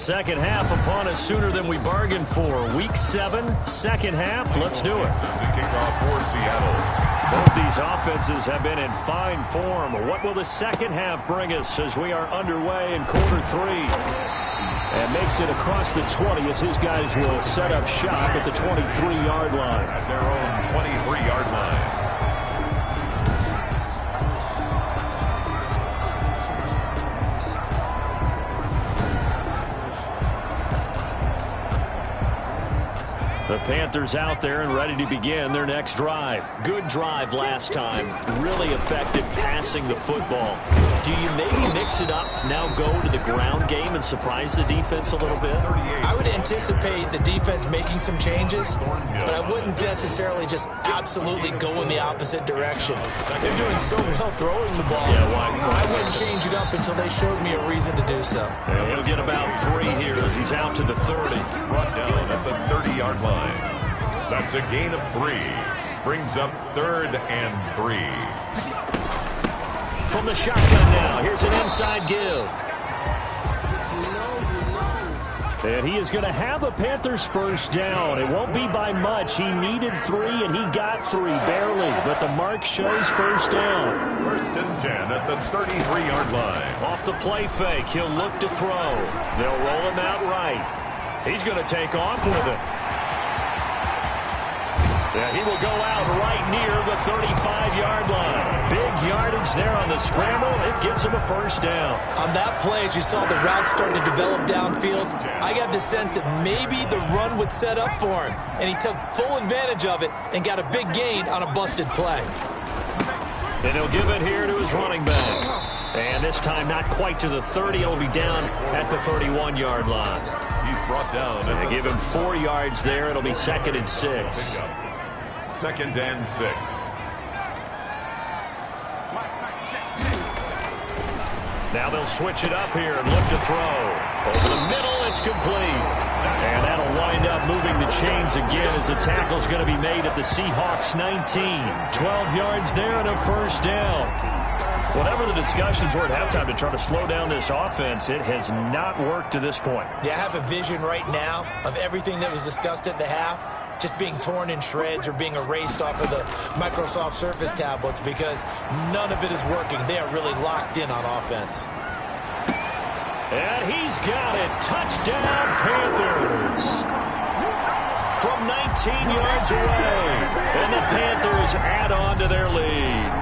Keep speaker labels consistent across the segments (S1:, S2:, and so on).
S1: second half upon us sooner than we bargained for. Week 7, second half. Let's do it.
S2: Kickoff for Seattle.
S1: Both these offenses have been in fine form. What will the second half bring us as we are underway in quarter 3? And makes it across the 20 as his guys will set up shop at the 23-yard line.
S2: At their own 23-yard line.
S1: The Panthers out there and ready to begin their next drive. Good drive last time. Really effective passing the football. Do you maybe mix it up, now go to the ground game and surprise the defense a little bit?
S3: I would anticipate the defense making some changes, but I wouldn't necessarily just absolutely go in the opposite direction. They're doing so well throwing the ball. I wouldn't change it up until they showed me a reason to do so.
S1: And he'll get about 3 here as he's out to the 30.
S2: Brought down at the 30-yard line. That's a gain of 3. Brings up 3rd and 3.
S1: From the shotgun now, here's an inside give. And he is going to have a Panthers first down. It won't be by much. He needed 3, and he got 3, barely. But the mark shows first down.
S2: 1st and 10 at the 33-yard line.
S1: Off the play fake, he'll look to throw. They'll roll him out right. He's going to take off with it. Yeah, he will go out right near the 35-yard line. Big yardage there on the scramble. It gets him a first down.
S3: On that play, as you saw the route start to develop downfield, I got the sense that maybe the run would set up for him, and he took full advantage of it and got a big gain on a busted play.
S1: And he'll give it here to his running back. And this time not quite to the 30. He'll be down at the 31-yard line.
S2: He's brought down.
S1: They give him 4 yards there. It'll be 2nd and 6.
S2: 2nd and 6.
S1: Now they'll switch it up here and look to throw. Over the middle, it's complete. And that'll wind up moving the chains again as the tackle's going to be made at the Seahawks 19. 12 yards there and a first down. Whatever the discussions were at halftime to try to slow down this offense, it has not worked to this point.
S3: Yeah, I have a vision right now of everything that was discussed at the half just being torn in shreds or being erased off of the Microsoft Surface tablets because none of it is working. They are really locked in on offense.
S1: And he's got it. Touchdown, Panthers. From 19 yards away. And the Panthers add on to their lead.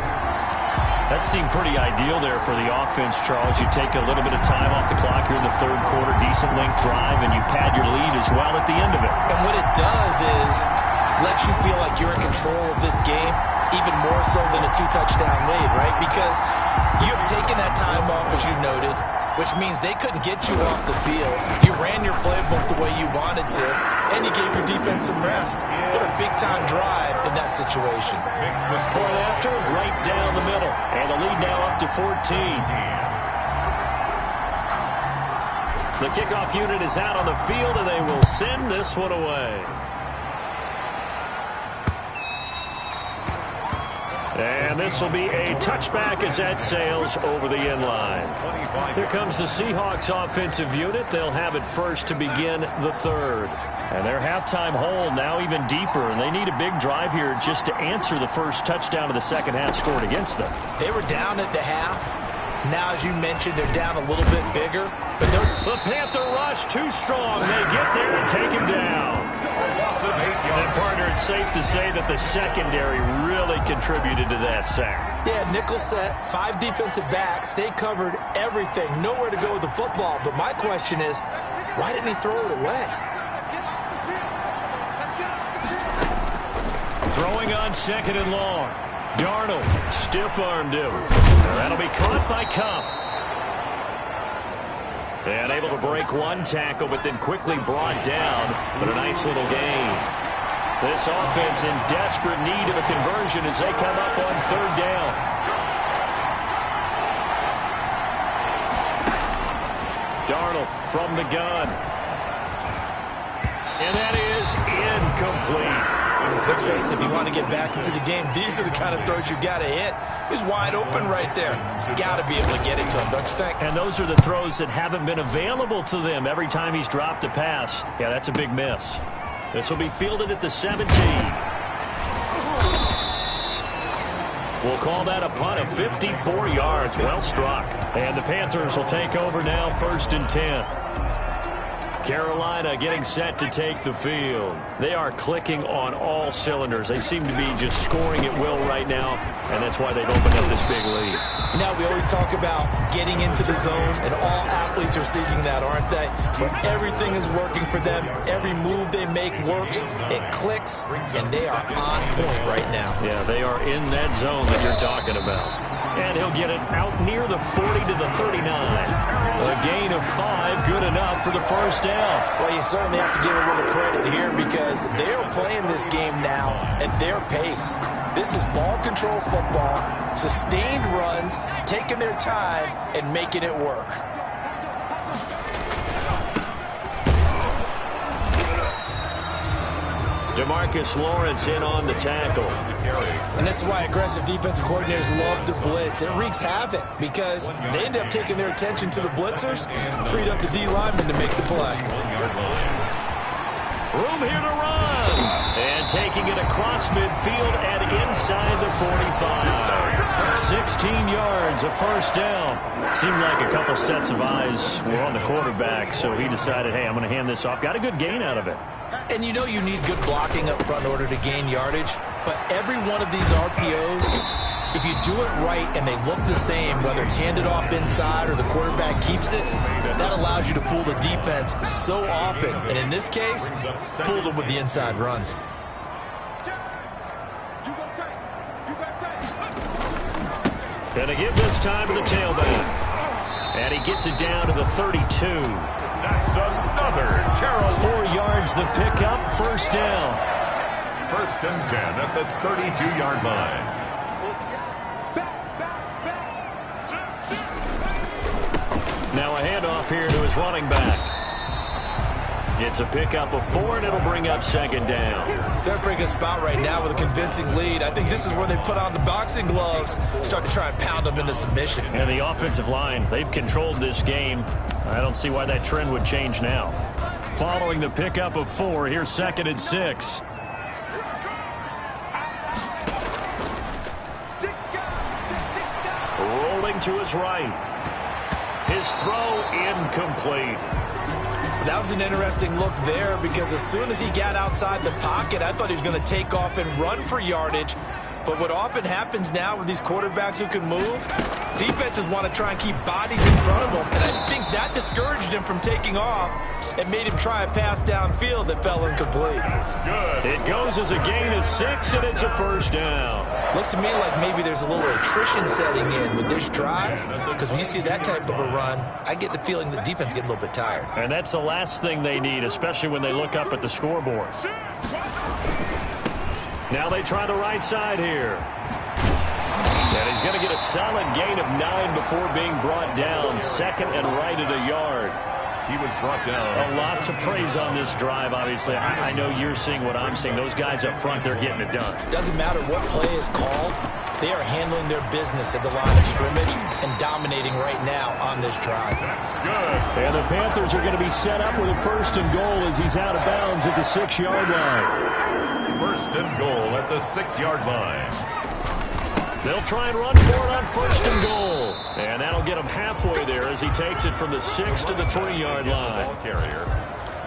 S1: That seemed pretty ideal there for the offense, Charles. You take a little bit of time off the clock here in the 3rd quarter, decent length drive, and you pad your lead as well at the end of it.
S3: And what it does is let you feel like you're in control of this game, even more so than a 2-touchdown lead, right? Because you've taken that time off, as you noted, which means they couldn't get you off the field. You ran your playbook the way you wanted to, and you gave your defense some rest. What a big-time drive in that situation.
S1: Point after, right down the middle. And the lead now up to 14. The kickoff unit is out on the field, and they will send this one away. And this will be a touchback as that sails over the end line. Here comes the Seahawks offensive unit. They'll have it first to begin the 3rd. And their halftime hole now even deeper, and they need a big drive here just to answer the first touchdown of the second half scored against them.
S3: They were down at the half. Now, as you mentioned, they're down a little bit bigger. But the
S1: Panther rush too strong. They get there and take him down. And, partner, it's safe to say that the secondary really contributed to that sack.
S3: Yeah, nickel set, 5 defensive backs. They covered everything. Nowhere to go with the football. But my question is, why didn't he throw it away?
S1: Throwing on 2nd and long. Darnold stiff-armed him. That'll be caught by Cup. And able to break one tackle, but then quickly brought down. But a nice little gain. This offense in desperate need of a conversion as they come up on 3rd down. Darnold from the gun. And that is incomplete.
S3: Let's face it, if you want to get back into the game, these are the kind of throws you got to hit. He's wide open right there. Got to be able to get it to him, don't you think?
S1: And those are the throws that haven't been available to them every time he's dropped a pass. Yeah, that's a big miss. This will be fielded at the 17. We'll call that a punt of 54 yards. Well struck. And the Panthers will take over now, 1st and 10. Carolina getting set to take the field. They are clicking on all cylinders. They seem to be just scoring at will right now, and that's why they've opened up this big lead.
S3: You know, we always talk about getting into the zone, and all athletes are seeking that, aren't they? Where everything is working for them. Every move they make works. It clicks, and they are on point right now.
S1: Yeah, they are in that zone that you're talking about. And he'll get it out near the 40 to the 39. A gain of 5, good enough for the first down.
S3: Well, you certainly have to give a little credit here because they're playing this game now at their pace. This is ball control football, sustained runs, taking their time, and making it work.
S1: DeMarcus Lawrence in on the tackle.
S3: And this is why aggressive defensive coordinators love to blitz. It wreaks havoc because they end up taking their attention to the blitzers, freed up the D lineman to make the play.
S1: Room here to run. And taking it across midfield and inside the 45. 16 yards, a first down. Seemed like a couple sets of eyes were on the quarterback, so he decided, hey, I'm going to hand this off. Got a good gain out of it.
S3: And you know you need good blocking up front in order to gain yardage, but every one of these RPOs, if you do it right and they look the same, whether it's handed off inside or the quarterback keeps it, that allows you to fool the defense so often. And in this case, fooled them with the inside run.
S1: Gonna give this time to the tailback. And he gets it down to the 32.
S2: That's another Carolina.
S1: 4 yards the pickup, first down.
S2: 1st and 10 at the 32-yard line.
S1: Now a handoff here to his running back. It's a pickup of 4, and it'll bring up 2nd down.
S3: They're in a pretty good spot right now with a convincing lead. I think this is where they put on the boxing gloves, start to try and pound them into submission.
S1: And the offensive line, they've controlled this game. I don't see why that trend would change now. Following the pickup of 4, here's 2nd and 6. Rolling to his right. His throw incomplete.
S3: That was an interesting look there because as soon as he got outside the pocket, I thought he was going to take off and run for yardage. But what often happens now with these quarterbacks who can move, defenses want to try and keep bodies in front of them. And I think that discouraged him from taking off and made him try a pass downfield that fell incomplete.
S1: Good. It goes as a gain of 6, and it's a first down.
S3: Looks to me like maybe there's a little attrition setting in with this drive because when you see that type of a run, I get the feeling the defense getting a little bit tired.
S1: And that's the last thing they need, especially when they look up at the scoreboard. Now they try the right side here. And he's going to get a solid gain of 9 before being brought down. 2nd and right at a yard.
S2: He was brought down.
S1: A lot to praise on this drive, obviously. I know you're seeing what I'm seeing. Those guys up front, they're getting it done.
S3: Doesn't matter what play is called. They are handling their business at the line of scrimmage and dominating right now on this drive.
S2: That's good.
S1: And the Panthers are going to be set up with a 1st and goal as he's out of bounds at the 6-yard line.
S2: 1st and goal at the 6-yard line.
S1: They'll try and run for it on 1st and goal. And that'll get him halfway there as he takes it from the 6 to the 3-yard line.
S2: Ball carrier.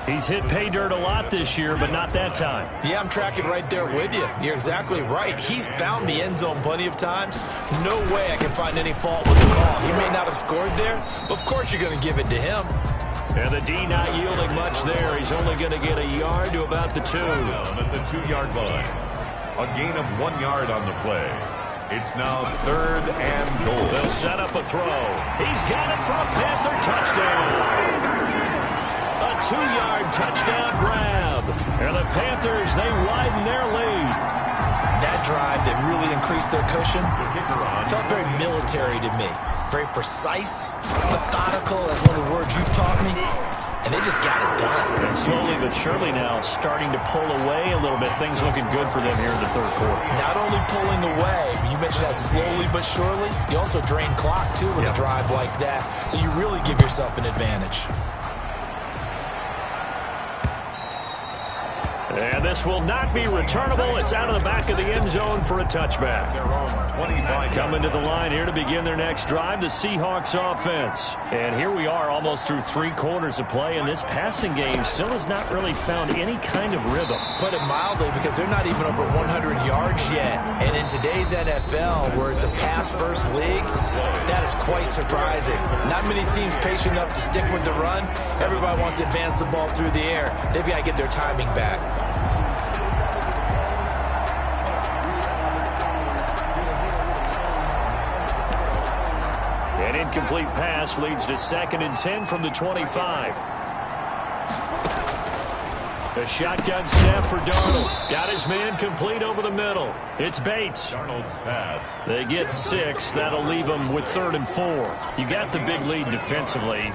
S1: He's hit pay dirt a lot this year, but not that time.
S3: Yeah, I'm tracking right there with you. You're exactly right. He's found the end zone plenty of times. No way I can find any fault with the call. He may not have scored there, but of course you're going to give it to him.
S1: And the D not yielding much there. He's only going to get a yard to about the 2.
S2: Down at the 2-yard line. A gain of 1 yard on the play. It's now 3rd and goal.
S1: They'll set up a throw. He's got it for a Panther touchdown. A 2-yard touchdown grab. And the Panthers, they widen their lead.
S3: That drive that really increased their cushion felt very military to me. Very precise, methodical, that's one of the words you've taught me. and they just got it done.
S1: And slowly but surely now starting to pull away a little bit. Things looking good for them here in the third quarter.
S3: Not only pulling away, but you mentioned that slowly but surely. You also drain clock, too, with a drive like that. So you really give yourself an advantage.
S1: And this will not be returnable. It's out of the back of the end zone for a touchback. Coming to the line here to begin their next drive, the Seahawks offense. And here we are almost through 3 quarters of play, and this passing game still has not really found any kind of rhythm.
S3: Put it mildly, because they're not even over 100 yards yet. And in today's NFL, where it's a pass-first league, that is quite surprising. Not many teams patient enough to stick with the run. Everybody wants to advance the ball through the air. They've got to get their timing back.
S1: An incomplete pass leads to 2nd and 10 from the 25. A shotgun snap for Darnold. Got his man complete over the middle. It's Bates.
S2: Darnold's pass.
S1: They get 6. That'll leave them with 3rd and 4. You got the big lead defensively.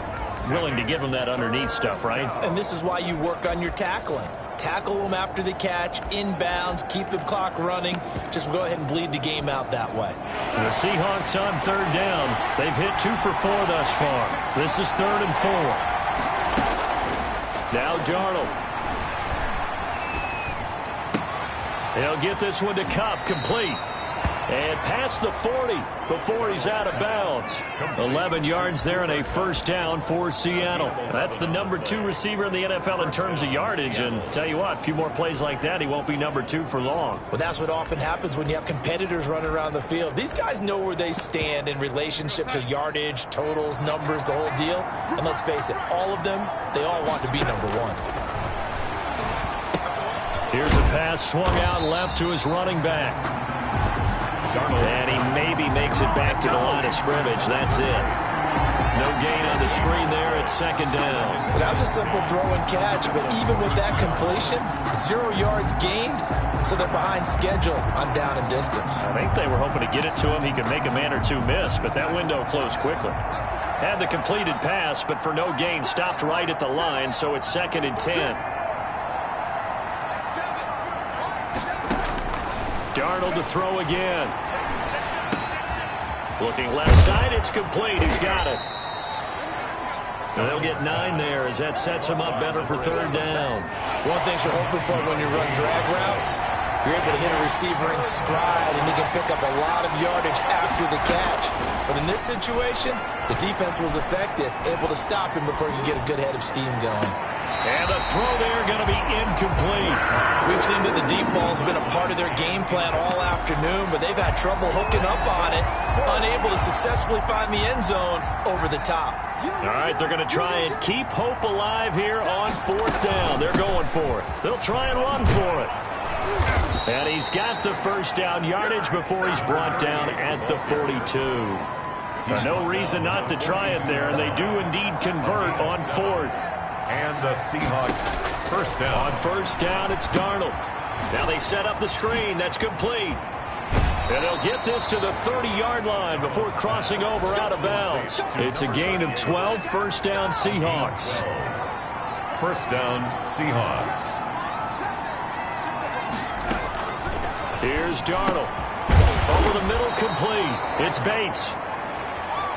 S1: Willing to give them that underneath stuff, right?
S3: And this is why you work on your tackling. Tackle them after the catch, inbounds, keep the clock running. Just go ahead and bleed the game out that way.
S1: The Seahawks on 3rd down. They've hit 2 for 4 thus far. This is 3rd and 4. Now Darnold. He'll get this one to Kupp, complete. And past the 40 before he's out of bounds. 11 yards there and a 1st down for Seattle. That's the number 2 receiver in the NFL in terms of yardage. And tell you what, a few more plays like that, he won't be number 2 for long.
S3: Well, that's what often happens when you have competitors running around the field. These guys know where they stand in relationship to yardage, totals, numbers, the whole deal. And let's face it, all of them, they all want to be number 1.
S1: Here's a pass swung out left to his running back. And he maybe makes it back to the line of scrimmage. That's it. No gain on the screen there. It's 2nd down.
S3: That was a simple throw and catch, but even with that completion, 0 yards gained, so they're behind schedule on down and distance.
S1: I think they were hoping to get it to him. He could make a man or 2 miss, but that window closed quickly. Had the completed pass, but for no gain, stopped right at the line, so it's 2nd and 10. Darnold to throw again. Looking left side, it's complete. He's got it. And they'll get 9 there as that sets him up better for 3rd down.
S3: One thing you're hoping for when you run drag routes, you're able to hit a receiver in stride, and he can pick up a lot of yardage after the catch. But in this situation, the defense was effective, able to stop him before you get a good head of steam going.
S1: And the throw there going to be incomplete.
S3: We've seen that the deep ball has been a part of their game plan all afternoon, but they've had trouble hooking up on it, unable to successfully find the end zone over the top.
S1: All right, they're going to try and keep hope alive here on 4th down. They're going for it. They'll try and run for it. And he's got the 1st down yardage before he's brought down at the 42. No reason not to try it there, and they do indeed convert on 4th.
S2: And the Seahawks 1st down.
S1: On 1st down, it's Darnold. Now they set up the screen. That's complete. And they'll get this to the 30-yard line before crossing over out of bounds. It's a gain of 12, 1st down Seahawks.
S2: 1st down Seahawks.
S1: Here's Darnold. Over the middle, complete. It's Bates.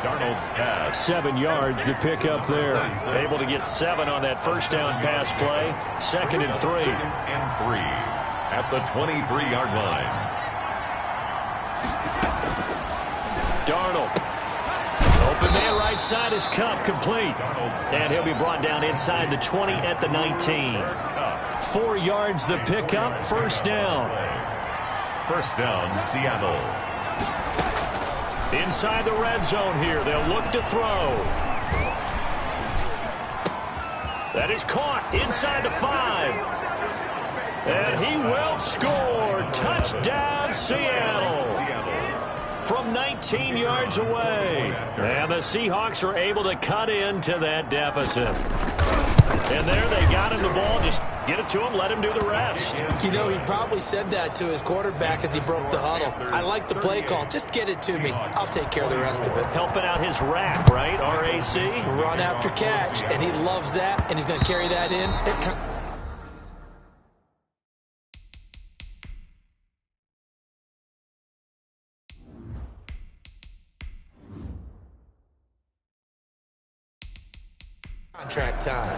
S2: Darnold's pass.
S1: 7 yards, the pickup there. Able to get 7 on that 1st down pass play. 2nd and 3.
S2: 2nd and 3 at the 23-yard line.
S1: Darnold. Open man right side is Kupp, complete. And he'll be brought down inside the 20 at the 19. 4 yards, the pickup, 1st down.
S2: 1st down, Seattle.
S1: Inside the red zone here. They'll look to throw. That is caught inside the 5. And he will score. Touchdown, Seattle. From 19 yards away. And the Seahawks are able to cut into that deficit. And there they got him the ball. Just get it to him, let him do the rest.
S3: You know, he probably said that to his quarterback as he broke the huddle. I like the play call. Just get it to me. I'll take care of the rest of it.
S1: Helping out his rack, right? RAC?
S3: Run after catch, and he loves that, and he's going to carry that in. Contract time.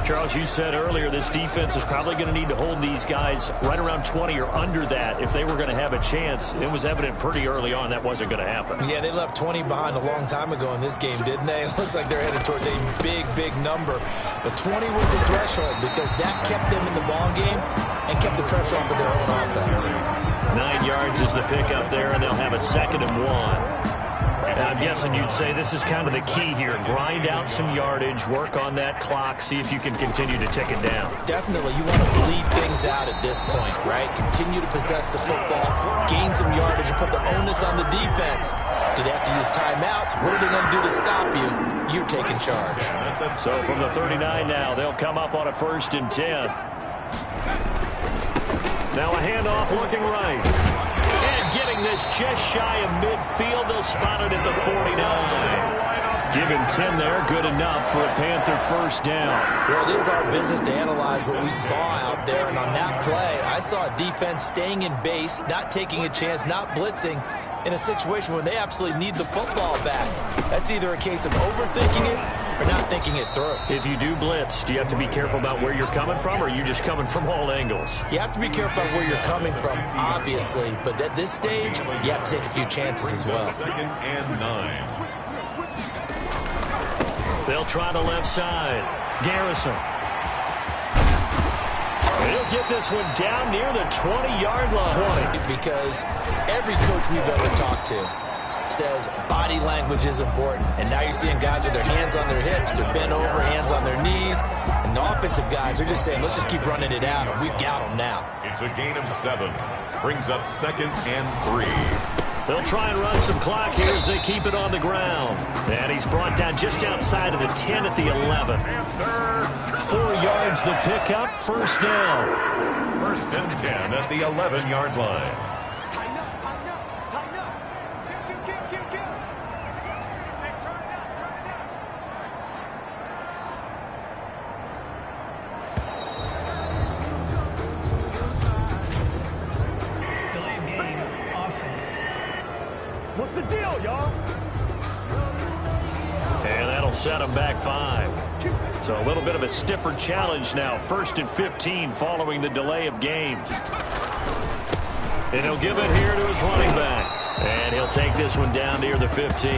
S1: Charles, you said earlier this defense is probably going to need to hold these guys right around 20 or under that if they were going to have a chance. It was evident pretty early on that wasn't going to happen.
S3: Yeah, they left 20 behind a long time ago in this game, didn't they? It looks like they're headed towards a big, big number. But 20 was the threshold because that kept them in the ball game and kept the pressure off of their own offense.
S1: 9 yards is the pickup there, and they'll have a 2nd and 1. And I'm guessing you'd say this is kind of the key here. Grind out some yardage, work on that clock, see if you can continue to tick it down.
S3: Definitely. You want to bleed things out at this point, right? Continue to possess the football, gain some yardage, and put the onus on the defense. Do they have to use timeouts? What are they going to do to stop you? You're taking charge.
S1: So from the 39 now, they'll come up on a 1st and 10. Now a handoff looking right. And getting this just shy of midfield. They'll spot it at the 49. Given 10 there, good enough for a Panther 1st down.
S3: Well, it is our business to analyze what we saw out there. And on that play, I saw a defense staying in base, not taking a chance, not blitzing in a situation where they absolutely need the football back. That's either a case of overthinking it or not thinking it through.
S1: If you do blitz, do you have to be careful about where you're coming from, or are you just coming from all angles?
S3: You have to be careful about where you're coming from, obviously. But at this stage, you have to take a few chances as well.
S2: 2nd and 9.
S1: They'll try the left side. Garrison. He'll get this one down near the 20-yard line.
S3: Because every coach we've ever talked to says body language is important. And now you're seeing guys with their hands on their hips, they're bent over, hands on their knees. And the offensive guys are just saying, let's just keep running it out, and we've got them now.
S2: It's a gain of 7. Brings up 2nd and 3.
S1: They'll try and run some clock here as they keep it on the ground. And he's brought down just outside of the 10 at the 11. 4 yards the pickup, 1st down.
S2: 1st and 10 at the 11-yard line.
S4: What's the deal, y'all?
S1: And that'll set them back 5. So a little bit of a stiffer challenge now. 1st and 15 following the delay of game. And he'll give it here to his running back. And he'll take this one down near the 15.
S2: The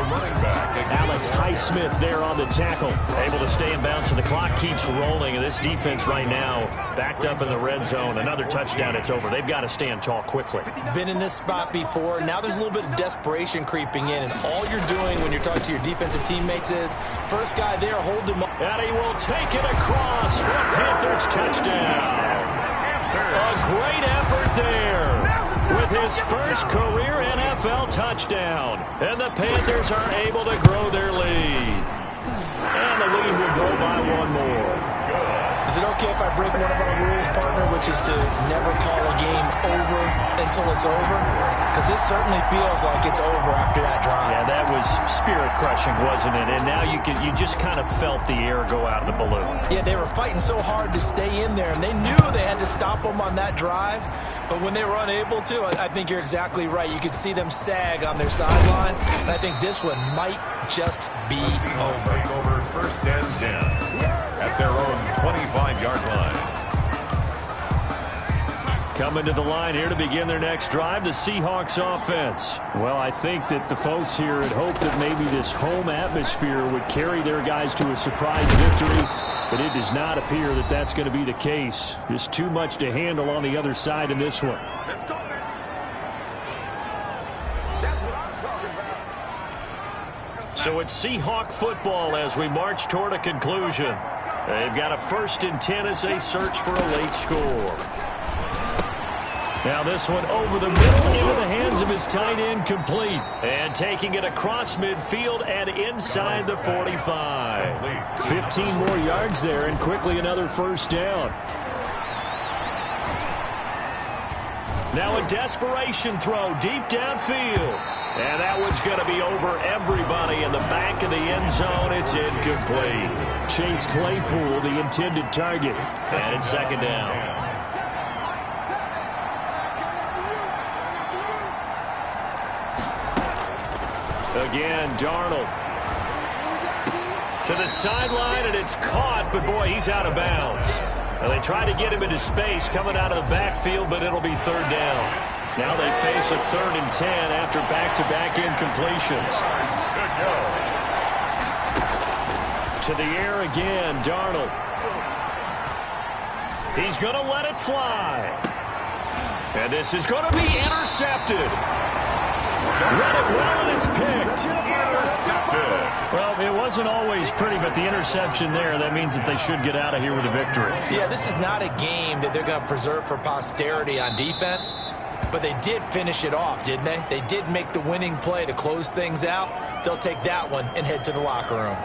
S2: running back.
S1: Alex Highsmith there on the tackle. Able to stay in bounds, so the clock keeps rolling. And this defense right now backed up in the red zone. Another touchdown, it's over. They've got to stand tall quickly.
S3: Been in this spot before. Now there's a little bit of desperation creeping in. And all you're doing when you're talking to your defensive teammates is, first guy there, hold him up.
S1: And he will take it across for a Panthers touchdown. A great effort there with his first career NFL touchdown. And the Panthers are able to grow their lead. And the lead will go by 1 more.
S3: Is it okay if I break one of our rules, partner, which is to never call a game over until it's over? Because this certainly feels like it's over after that drive.
S1: Yeah, that was spirit-crushing, wasn't it? And now you just kind of felt the air go out of the balloon.
S3: Yeah, they were fighting so hard to stay in there, and they knew they had to stop them on that drive. But when they were unable to, I think you're exactly right. You could see them sag on their sideline. And I think this one might just be over.
S2: Take over 1st and 10 at their own 25-yard line.
S1: Coming to the line here to begin their next drive, the Seahawks offense. Well, I think that the folks here had hoped that maybe this home atmosphere would carry their guys to a surprise victory, but it does not appear that that's going to be the case. Just too much to handle on the other side in this one. So it's Seahawk football as we march toward a conclusion. They've got a 1st and 10 as they search for a late score. Now this one over the middle into the hands of his tight end complete. And taking it across midfield and inside the 45. 15 more yards there and quickly another first down. Now a desperation throw deep downfield. And that one's going to be over everybody in the back of the end zone. It's incomplete. Chase Claypool, the intended target. And it's second down. Again, Darnold. To the sideline, and it's caught, but boy, he's out of bounds. Now they try to get him into space coming out of the backfield, but it'll be third down. Now they face a 3rd and 10 after back-to-back incompletions. To the air again, Darnold. He's going to let it fly. And this is going to be intercepted. Read it well, and it's picked. Well, it wasn't always pretty, but the interception there, that means that they should get out of here with a victory.
S3: Yeah, this is not a game that they're going to preserve for posterity on defense. But they did finish it off, didn't they? They did make the winning play to close things out. They'll take that one and head to the locker room.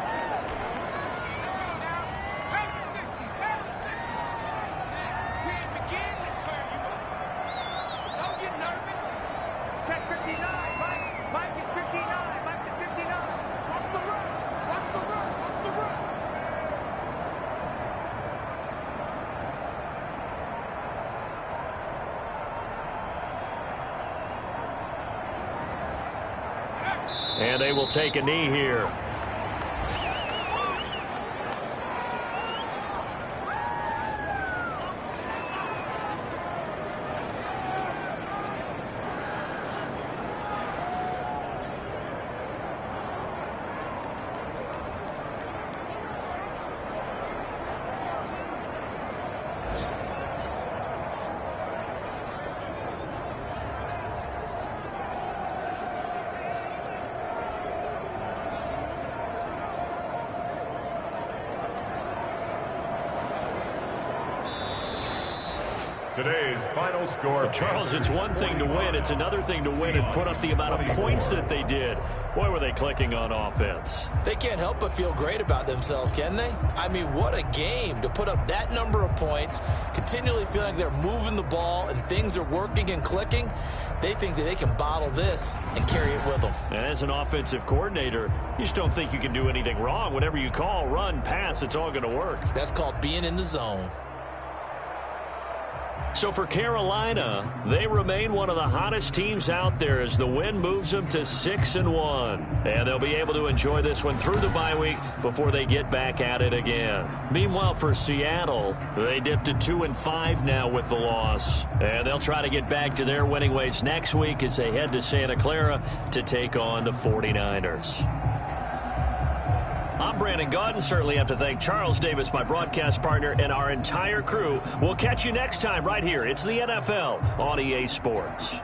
S4: Don't get nervous. Check 59. Mike is 59. Mike is 59. Watch the run. Watch the run. Watch the run.
S1: And they will take a knee here.
S2: Today's final score.
S1: Charles, it's one thing to win. It's another thing to win and put up the amount of points that they did. Boy, were they clicking on offense.
S3: They can't help but feel great about themselves, can they? I mean, what a game to put up that number of points, continually feeling like they're moving the ball and things are working and clicking. They think that they can bottle this and carry it with them.
S1: And as an offensive coordinator, you just don't think you can do anything wrong. Whatever you call, run, pass, it's all going to work.
S3: That's called being in the zone.
S1: So for Carolina, they remain one of the hottest teams out there as the win moves them to 6-1. And they'll be able to enjoy this one through the bye week before they get back at it again. Meanwhile, for Seattle, they dipped to 2-5 now with the loss. And they'll try to get back to their winning ways next week as they head to Santa Clara to take on the 49ers. I'm Brandon Gaudin. Certainly have to thank Charles Davis, my broadcast partner, and our entire crew. We'll catch you next time right here. It's the NFL on EA Sports.